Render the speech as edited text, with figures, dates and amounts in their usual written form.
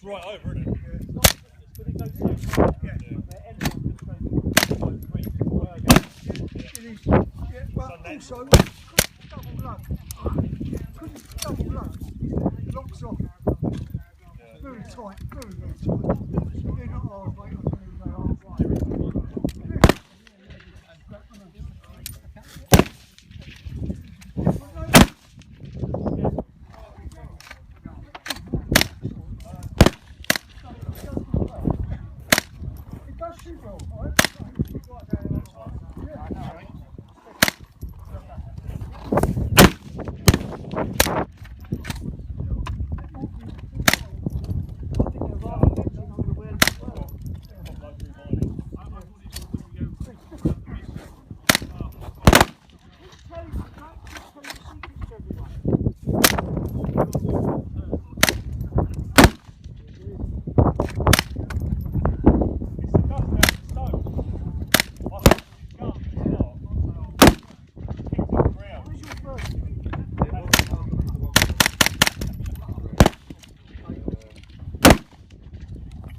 It's right over, isn't it? It is, yeah, but also, double lug. Because it's double lug, it locks off. Very tight, very tight. They're not hard, mate.